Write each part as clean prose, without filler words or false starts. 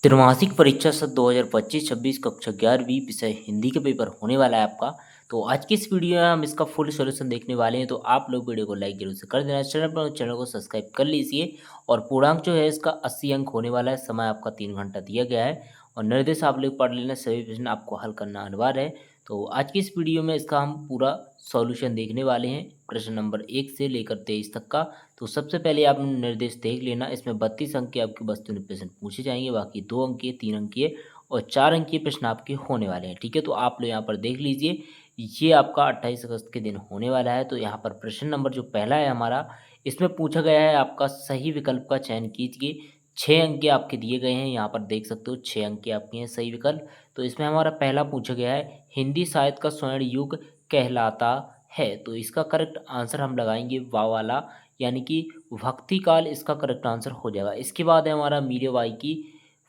त्रैमासिक परीक्षा सत्र 2025-26 कक्षा 11वीं विषय हिंदी के पेपर होने वाला है आपका। तो आज की इस वीडियो में हम इसका फुल सॉल्यूशन देखने वाले हैं। तो आप लोग वीडियो को लाइक जरूर से कर देना, चैनल को सब्सक्राइब कर लीजिए। और पूर्णांक जो है इसका 80 अंक होने वाला है। समय आपका 3 घंटा दिया गया है और निर्देश आप लोग पढ़ लेना। सभी प्रश्न आपको हल करना अनिवार्य है। तो आज की इस वीडियो में इसका हम पूरा सॉल्यूशन देखने वाले हैं, प्रश्न नंबर 1 से लेकर 23 तक का। तो सबसे पहले आप निर्देश देख लेना। इसमें 32 अंक के आपके वस्तु प्रश्न पूछे जाएंगे, बाकी 2 अंक के, 3 अंक के और 4 अंक के प्रश्न आपके होने वाले हैं। ठीक है, तो आप लोग यहाँ पर देख लीजिए, ये आपका 28 अगस्त के दिन होने वाला है। तो यहाँ पर प्रश्न नंबर जो पहला है हमारा, इसमें पूछा गया है आपका सही विकल्प का चयन कीजिए। 6 अंक के आपके दिए गए हैं, यहाँ पर देख सकते हो 6 अंक के आपके हैं सही विकल्प। तो इसमें हमारा पहला पूछा गया है हिंदी साहित्य का स्वर्ण युग कहलाता है। तो इसका करेक्ट आंसर हम लगाएंगे वाह वाला, यानी कि भक्ति काल इसका करेक्ट आंसर हो जाएगा। इसके बाद है हमारा मीराबाई की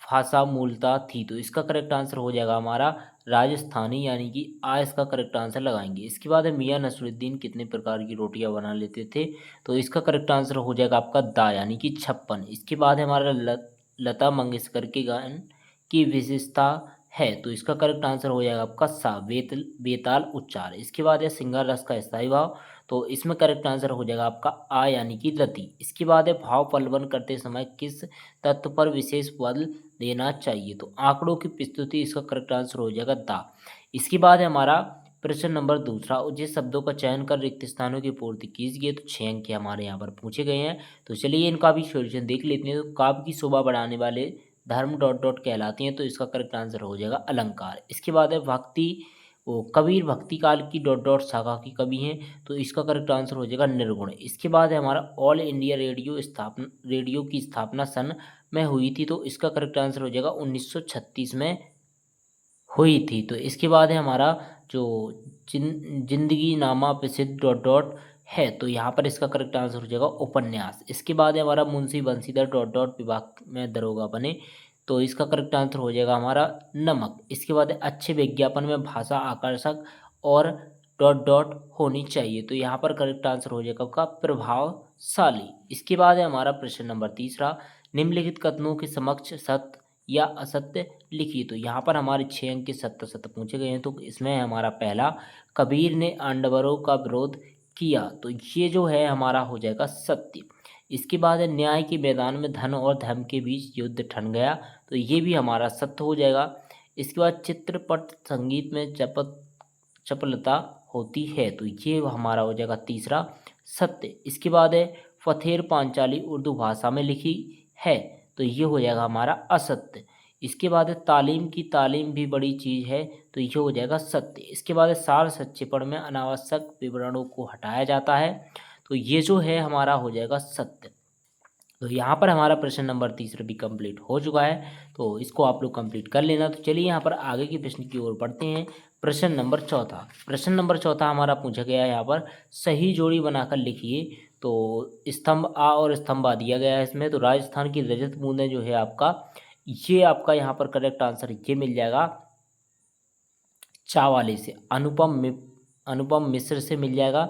भाषा मूलतः थी। तो इसका करेक्ट आंसर हो जाएगा हमारा राजस्थानी, यानी कि आ इसका करेक्ट आंसर लगाएंगे। इसके बाद है मियाँ नसरुद्दीन कितने प्रकार की रोटियां बना लेते थे। तो इसका करेक्ट आंसर हो जाएगा आपका दा, यानी कि 56। इसके बाद है हमारा लता मंगेशकर के गायन की विशेषता है। तो इसका करेक्ट आंसर हो जाएगा आपका सा, बेताल उच्चार। इसके बाद है श्रृंगार रस का स्थायी भाव। तो इसमें करेक्ट आंसर हो जाएगा आपका आ, यानी कि रति। इसके बाद है भाव पलवन करते समय किस तत्व पर विशेष बल देना चाहिए। तो आंकड़ों की प्रस्तुति, इसका करेक्ट आंसर हो जाएगा दा। इसके बाद है हमारा प्रश्न नंबर दूसरा, उचित शब्दों का चयन कर रिक्त स्थानों की पूर्ति कीजिए। तो 6 अंक के हमारे यहाँ पर पूछे गए हैं। तो चलिए इनका भी सॉल्यूशन देख लेते हैं। तो काव्य की शोभा बढ़ाने वाले धर्म डॉट डॉट कहलाती हैं। तो इसका करेक्ट आंसर हो जाएगा अलंकार। इसके बाद है भक्ति, वो कबीर भक्ति काल की डॉट डॉट शाखा की कवि हैं। तो इसका करेक्ट आंसर हो जाएगा निर्गुण। इसके बाद है हमारा ऑल इंडिया रेडियो की स्थापना सन में हुई थी। तो इसका करेक्ट आंसर हो जाएगा 1936 में हुई थी। तो इसके बाद है हमारा जो जिंदगी नामा प्रसिद्ध डॉट डॉट है। तो यहाँ पर इसका करेक्ट आंसर हो जाएगा उपन्यास। इसके बाद है हमारा मुंशी बंसीधर डॉट डॉट विभाग में दरोगा बने। तो इसका करेक्ट आंसर हो जाएगा हमारा नमक। इसके बाद है अच्छे विज्ञापन में भाषा आकर्षक और डॉट डॉट होनी चाहिए। तो यहाँ पर करेक्ट आंसर हो जाएगा आपका प्रभावशाली। इसके बाद है हमारा प्रश्न नंबर तीसरा, निम्नलिखित कथनों के समक्ष सत्य या असत्य लिखिए। तो यहाँ पर हमारे 6 अंक के सत्य सत्य पूछे गए हैं। तो इसमें हमारा पहला, कबीर ने आंडवरों का विरोध किया। तो ये जो है हमारा हो जाएगा सत्य। इसके बाद है न्याय के मैदान में धन और धर्म के बीच युद्ध ठन गया। तो ये भी हमारा सत्य हो जाएगा। इसके बाद चित्रपट संगीत में चपलता होती है। तो ये हमारा हो जाएगा तीसरा सत्य। इसके बाद है फथेर पांचाली उर्दू भाषा में लिखी है। तो ये हो जाएगा हमारा असत्य। इसके बाद है तालीम की तालीम भी बड़ी चीज़ है। तो ये हो जाएगा सत्य। इसके बाद है सार सच्चेपण में अनावश्यक विवरणों को हटाया जाता है। तो ये जो है हमारा हो जाएगा सत्य। तो यहाँ पर हमारा प्रश्न नंबर तीसरा भी कंप्लीट हो चुका है। तो इसको आप लोग कंप्लीट कर लेना। तो चलिए यहाँ पर आगे के प्रश्न की ओर बढ़ते हैं। प्रश्न नंबर चौथा, प्रश्न नंबर चौथा हमारा पूछा गया है यहाँ पर सही जोड़ी बनाकर लिखिए। तो स्तंभ आ और स्तंभ आ दिया गया है इसमें। तो राजस्थान की रजत बूंदें जो है आपका, ये आपका यहाँ पर करेक्ट आंसर ये मिल जाएगा चा वाले से, अनुपम मिश्र से मिल जाएगा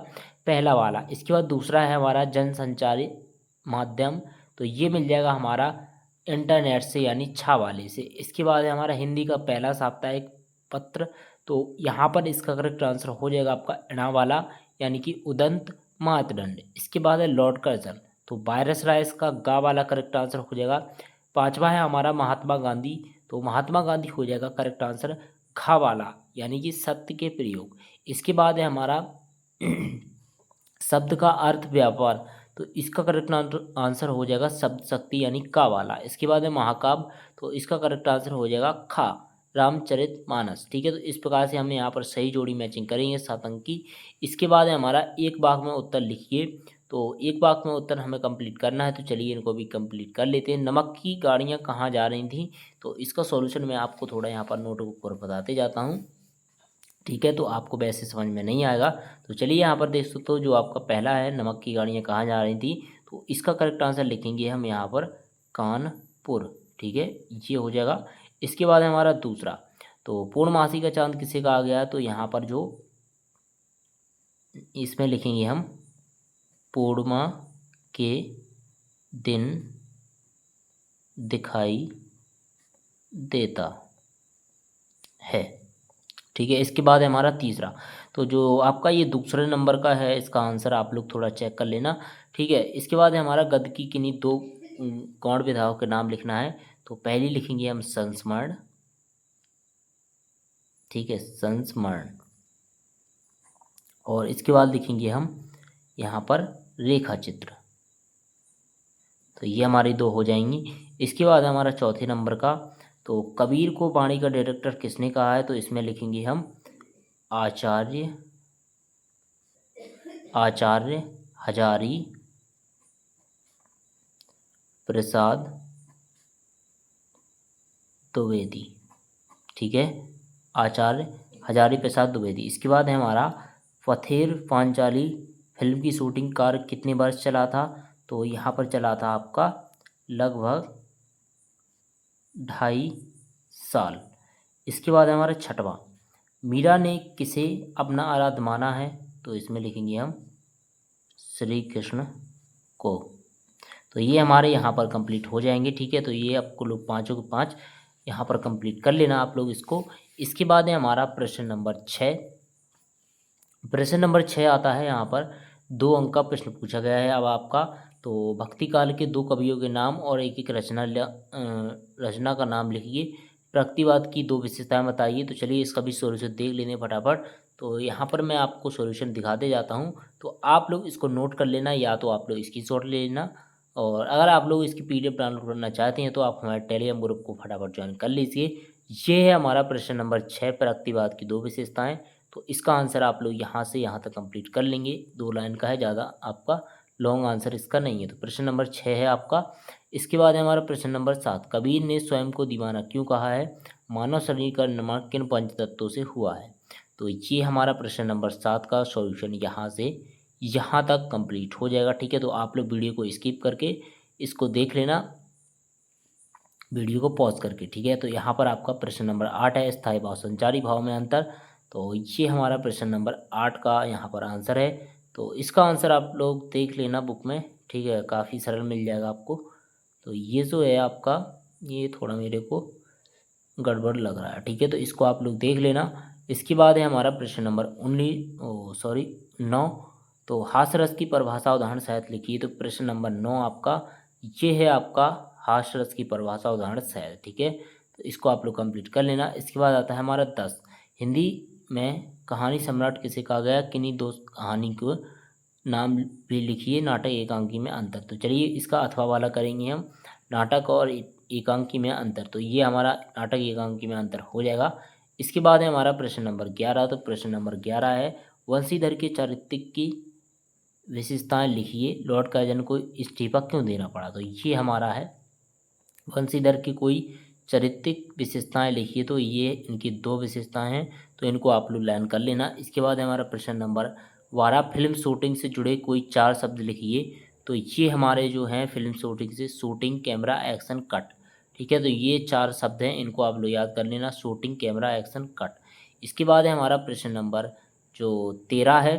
पहला वाला। इसके बाद दूसरा है हमारा जनसंचारी माध्यम। तो ये मिल जाएगा हमारा इंटरनेट से, यानी छा वाले से। इसके बाद है हमारा हिंदी का पहला साप्ताहिक पत्र। तो यहाँ पर इसका करेक्ट आंसर हो जाएगा आपका इणा वाला, यानी कि उदंत मातदंड। इसके बाद है लॉर्ड कर्जन। तो वायरस राय का गा वाला करेक्ट आंसर हो जाएगा। पांचवा है हमारा महात्मा गांधी। तो महात्मा गांधी हो जाएगा करेक्ट आंसर खा वाला, यानी कि सत्य के प्रयोग। इसके बाद है हमारा शब्द का अर्थ व्यापार। तो इसका करेक्ट आंसर हो जाएगा शब्द शक्ति, यानी का वाला। इसके बाद है महाकाव्य। तो इसका करेक्ट आंसर हो जाएगा खा रामचरित मानस। ठीक है, तो इस प्रकार से हम यहाँ पर सही जोड़ी मैचिंग करेंगे 7 अंक की। इसके बाद है हमारा एक वाक्य में उत्तर लिखिए। तो एक वाक्य में उत्तर हमें कंप्लीट करना है। तो चलिए इनको भी कंप्लीट कर लेते हैं। नमक की गाड़ियाँ कहाँ जा रही थी। तो इसका सॉल्यूशन मैं आपको थोड़ा यहाँ पर नोटबुक पर बताते जाता हूँ। ठीक है, तो आपको वैसे समझ में नहीं आएगा। तो चलिए यहाँ पर देख सकते हो, जो आपका पहला है नमक की गाड़ियाँ कहाँ जा रही थी। तो इसका करेक्ट आंसर लिखेंगे हम यहाँ पर कानपुर। ठीक है, ये हो जाएगा। इसके बाद है हमारा दूसरा, तो पूर्णमासी का चांद किसे कहा गया। तो यहाँ पर जो इसमें लिखेंगे हम पूर्णिमा के दिन दिखाई देता है। ठीक है, इसके बाद है हमारा तीसरा। तो जो आपका ये दूसरे नंबर का है, इसका आंसर आप लोग थोड़ा चेक कर लेना। ठीक है, इसके बाद है हमारा गद्य की किन्हीं दो गौण विधाओं के नाम लिखना है। तो पहली लिखेंगे हम संस्मरण। ठीक है, संस्मरण। और इसके बाद लिखेंगे हम यहाँ पर रेखा चित्र। तो ये हमारी दो हो जाएंगी। इसके बाद हमारा चौथे नंबर का, तो कबीर को वाणी का डायरेक्टर किसने कहा है, तो इसमें लिखेंगे हम आचार्य हजारी प्रसाद द्विवेदी। ठीक है, आचार्य हजारी प्रसाद द्विवेदी। इसके बाद है हमारा पथेर पांचाली फिल्म की शूटिंग कार्य कितने वर्ष चला था, तो यहाँ पर चला था आपका लगभग 2.5 साल। इसके बाद है हमारा छठवां, मीरा ने किसे अपना आराध्य माना है, तो इसमें लिखेंगे हम श्री कृष्ण को। तो ये हमारे यहाँ पर कंप्लीट हो जाएंगे। ठीक है, तो ये आपको लोग पाँचों के पाँच यहाँ पर कंप्लीट कर लेना आप लोग इसको। इसके बाद है हमारा प्रश्न नंबर 6। प्रश्न नंबर 6 आता है, यहाँ पर 2 अंक का प्रश्न पूछा गया है अब आपका। तो भक्ति काल के 2 कवियों के नाम और एक एक रचना का नाम लिखिए। प्रगतिवाद की 2 विशेषताएं बताइए। तो चलिए इसका भी सॉल्यूशन देख लेने फटाफट। तो यहाँ पर मैं आपको सॉल्यूशन दिखाते जाता हूँ, तो आप लोग इसको नोट कर लेना, या तो आप लोग स्क्रीनशॉट ले लेना। और अगर आप लोग इसकी PDF डाउनलोड करना चाहते हैं तो आप हमारे टेलीग्राम ग्रुप को फटाफट ज्वाइन कर लीजिए। ये है हमारा प्रश्न नंबर 6, प्रगतिवाद की 2 विशेषताएं। तो इसका आंसर आप लोग यहाँ से यहाँ तक कंप्लीट कर लेंगे। 2 लाइन का है, ज़्यादा आपका लॉन्ग आंसर इसका नहीं है। तो प्रश्न नंबर 6 है आपका। इसके बाद है हमारा प्रश्न नंबर 7, कबीर ने स्वयं को दीवाना क्यों कहा है, मानव शरीर का निर्माण किन पंच तत्वों से हुआ है। तो ये हमारा प्रश्न नंबर 7 का सॉल्यूशन यहाँ से यहाँ तक कंप्लीट हो जाएगा। ठीक है, तो आप लोग वीडियो को स्किप करके इसको देख लेना, वीडियो को पॉज करके। ठीक है, तो यहाँ पर आपका प्रश्न नंबर 8 है, स्थायी भाव संचारी भाव में अंतर। तो ये हमारा प्रश्न नंबर 8 का यहाँ पर आंसर है। तो इसका आंसर आप लोग देख लेना बुक में। ठीक है, काफ़ी सरल मिल जाएगा आपको। तो ये जो है आपका, ये थोड़ा मेरे को गड़बड़ लग रहा है। ठीक है, तो इसको आप लोग देख लेना। इसके बाद है हमारा प्रश्न नंबर 9। तो हास्य रस की परिभाषा उदाहरण सहित लिखिए। तो प्रश्न नंबर 9 आपका ये है आपका हास्य रस की परिभाषा उदाहरण सहित। ठीक है, तो इसको आप लोग कंप्लीट कर लेना। इसके बाद आता है हमारा 10, हिंदी में कहानी सम्राट किसे कहा गया, किन्हीं 2 कहानी को नाम भी लिखिए। नाटक एकांकी में अंतर। तो चलिए इसका अथवा वाला करेंगे हम, नाटक और एकांकी में अंतर। तो ये हमारा नाटक एकांकी में अंतर हो जाएगा। इसके बाद है हमारा प्रश्न नंबर 11। तो प्रश्न नंबर 11 है, वंशीधर के चारित्रिक की विशेषताएं लिखिए। लॉर्ड कर्जन को इस्तीफा क्यों देना पड़ा। तो ये हमारा है, वंशीधर की कोई चारित्रिक विशेषताएं लिखिए। तो ये इनकी 2 विशेषताएं हैं, तो इनको आप लोग लाइन कर लेना। इसके बाद है हमारा प्रश्न नंबर 12, फिल्म शूटिंग से जुड़े कोई 4 शब्द लिखिए। तो ये हमारे जो हैं फिल्म शूटिंग से, शूटिंग, कैमरा, एक्शन, कट। ठीक है, तो ये 4 शब्द हैं, इनको आप लोग याद कर लेना, शूटिंग, कैमरा, एक्शन, कट। इसके बाद है हमारा प्रश्न नंबर जो 13 है,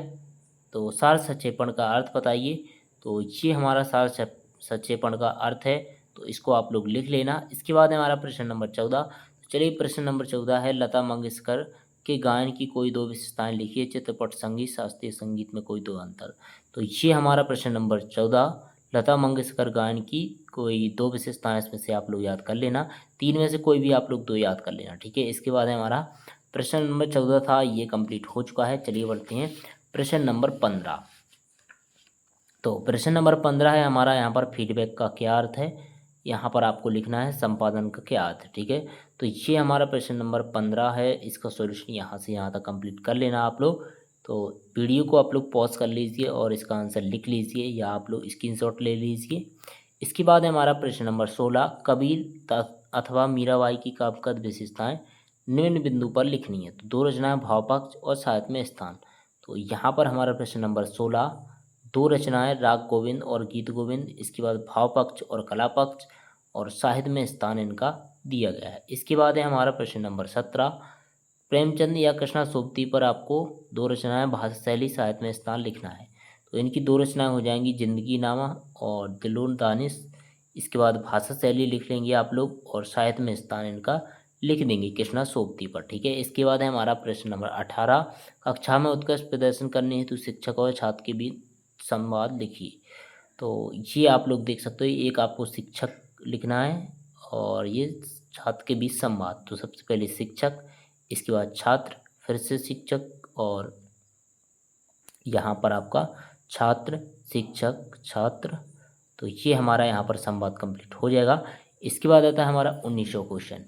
तो सार संक्षेपण का अर्थ बताइए। तो ये हमारा सार संक्षेपण का अर्थ है, तो इसको आप लोग लिख लेना। इसके बाद है हमारा प्रश्न नंबर 14। चलिए प्रश्न नंबर 14 है, लता मंगेशकर के गायन की कोई 2 विशेषताएं लिखिए। चित्रपट संगीत, शास्त्रीय संगीत में कोई 2 अंतर। तो ये हमारा प्रश्न नंबर 14, लता मंगेशकर गायन की कोई 2 विशेषताएं इसमें से आप लोग याद कर लेना। 3 में से कोई भी आप लोग 2 याद कर लेना। ठीक है, इसके बाद है हमारा प्रश्न नंबर 14 था, ये कंप्लीट हो चुका है। चलिए बढ़ते हैं प्रश्न नंबर 15। तो प्रश्न नंबर 15 है हमारा, यहाँ पर फीडबैक का क्या अर्थ है, यहाँ पर आपको लिखना है संपादन का क्या अर्थ है। ठीक है, तो ये हमारा प्रश्न नंबर 15 है, इसका सॉल्यूशन यहाँ से यहाँ तक कंप्लीट कर लेना आप लोग। तो वीडियो को आप लोग पॉज कर लीजिए और इसका आंसर लिख लीजिए, या आप लोग स्क्रीनशॉट ले लीजिए। इसके बाद है हमारा प्रश्न नंबर 16, कबीर अथवा मीराबाई की काव्यगत विशेषताएं निम्न बिंदु पर लिखनी है। तो 2 रचनाएं, भाव पक्ष और साहित्य में स्थान। तो यहाँ पर हमारा प्रश्न नंबर 16, 2 रचनाएं, राग गोविंद और गीत गोविंद। इसके बाद भाव पक्ष और कला पक्ष और साहित्य में स्थान इनका दिया गया है। इसके बाद है हमारा प्रश्न नंबर 17, प्रेमचंद या कृष्णा सोबती पर आपको 2 रचनाएं, भाषा शैली, साहित्य में स्थान लिखना है। तो इनकी 2 रचनाएं हो जाएंगी, जिंदगी नामा और दिलों दानिश। इसके बाद भाषा शैली लिख लेंगे आप लोग और साहित्य में स्थान इनका लिख देंगे कृष्णा सोबती पर। ठीक है, इसके बाद है हमारा प्रश्न नंबर 18, कक्षा में उत्कृष्ट प्रदर्शन करने हेतु शिक्षक और छात्र के बीच संवाद लिखिए। तो ये आप लोग देख सकते हो, एक आपको शिक्षक लिखना है और ये छात्र के बीच संवाद। तो सबसे पहले शिक्षक, इसके बाद छात्र, फिर से शिक्षक और यहाँ पर आपका छात्र शिक्षक छात्र। तो ये हमारा यहाँ पर संवाद कंप्लीट हो जाएगा। इसके बाद आता है हमारा 19वां क्वेश्चन,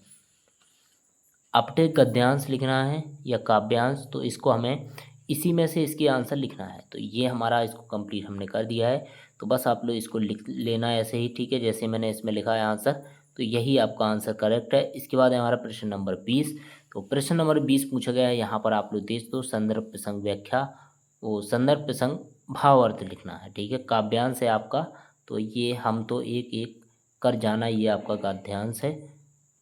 अपठित गद्यांश लिखना है या काव्यांश। तो इसको हमें इसी में से इसकी आंसर लिखना है। तो ये हमारा इसको कंप्लीट हमने कर दिया है। तो बस आप लोग इसको लिख लेना है ऐसे ही। ठीक है, जैसे मैंने इसमें लिखा है आंसर, तो यही आपका आंसर करेक्ट है। इसके बाद है हमारा प्रश्न नंबर 20। तो प्रश्न नंबर 20 पूछा गया है, यहाँ पर आप लोग देख दो संदर्भ प्रसंग व्याख्या, वो संदर्भ प्रसंग भावार्थ लिखना है। ठीक है, काव्यांश है आपका, तो ये हम तो एक एक कर जाना, ये आपका गद्यांश है।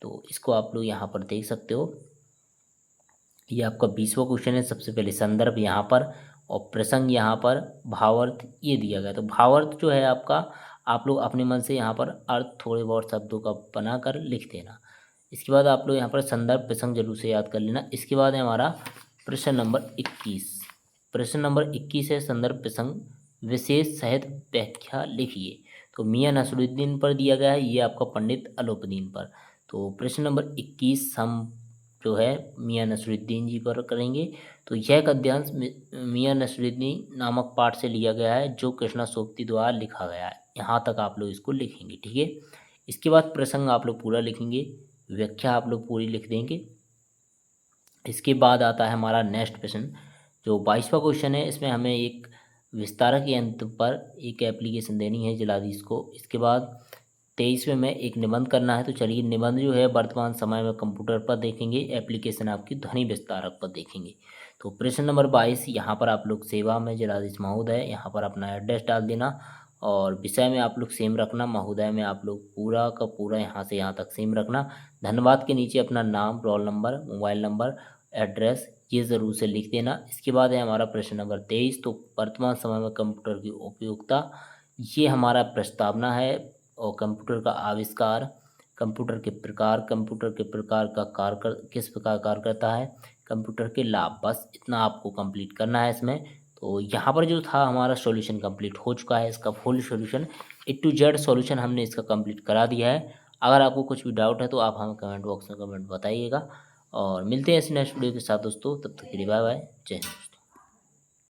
तो इसको आप लोग यहाँ पर देख सकते हो, ये आपका 20वां क्वेश्चन है। सबसे पहले संदर्भ यहाँ पर और प्रसंग यहाँ पर, भावार्थ ये दिया गया। तो भावार्थ जो है आपका, आप लोग अपने मन से यहाँ पर अर्थ थोड़े बहुत शब्दों का बना कर लिख देना। इसके बाद आप लोग यहाँ पर संदर्भ प्रसंग जरूर से याद कर लेना। इसके बाद है हमारा प्रश्न नंबर 21। प्रश्न नंबर 21 है संदर्भ प्रसंग विशेष सहित व्याख्या लिखिए। तो मियाँ नसरुद्दीन पर दिया गया है, ये आपका पंडित अलोपदीन पर। तो प्रश्न नंबर 21 हम जो है मियाँ नसरुद्दीन जी पर करेंगे। तो यह गद्यांश मियाँ नसरुद्दीन नामक पाठ से लिया गया है, जो कृष्णा सोबती द्वारा लिखा गया है। यहाँ तक आप लोग इसको लिखेंगे। ठीक है, इसके बाद प्रसंग आप लोग पूरा लिखेंगे, व्याख्या आप लोग पूरी लिख देंगे। इसके बाद आता है हमारा नेक्स्ट प्रश्न, जो 22वां क्वेश्चन है। इसमें हमें एक विस्तारक यंत्र पर एक एप्लीकेशन देनी है जिलाधीश को। इसके बाद 23वें में एक निबंध करना है। तो चलिए, निबंध जो है वर्तमान समय में कंप्यूटर पर देखेंगे, एप्लीकेशन आपकी ध्वनि विस्तारक पर देखेंगे। तो प्रश्न नंबर 22, यहाँ पर आप लोग सेवा में जिलाधीश महोदय, यहाँ पर अपना एड्रेस डाल देना और विषय में आप लोग सेम रखना, महोदय में आप लोग पूरा का पूरा यहाँ से यहाँ तक सेम रखना। धन्यवाद के नीचे अपना नाम, roll number, mobile number, address ये ज़रूर से लिख देना। इसके बाद है हमारा प्रश्न नंबर 23। तो वर्तमान समय में कंप्यूटर की उपयोगिता, ये हमारा प्रस्तावना है। और कंप्यूटर का आविष्कार, कंप्यूटर के प्रकार, कंप्यूटर के प्रकार का कार्य किस प्रकार कार्य करता है, कंप्यूटर के लाभ, बस इतना आपको कंप्लीट करना है इसमें। तो यहाँ पर जो था हमारा सॉल्यूशन कंप्लीट हो चुका है, इसका full solution A to Z solution हमने इसका कंप्लीट करा दिया है। अगर आपको कुछ भी डाउट है तो आप हमें कमेंट बॉक्स में कमेंट बताइएगा और मिलते हैं ऐसे नेक्स्ट वीडियो के साथ दोस्तों। तब तक के लिए बाय बाय, जय हिंद।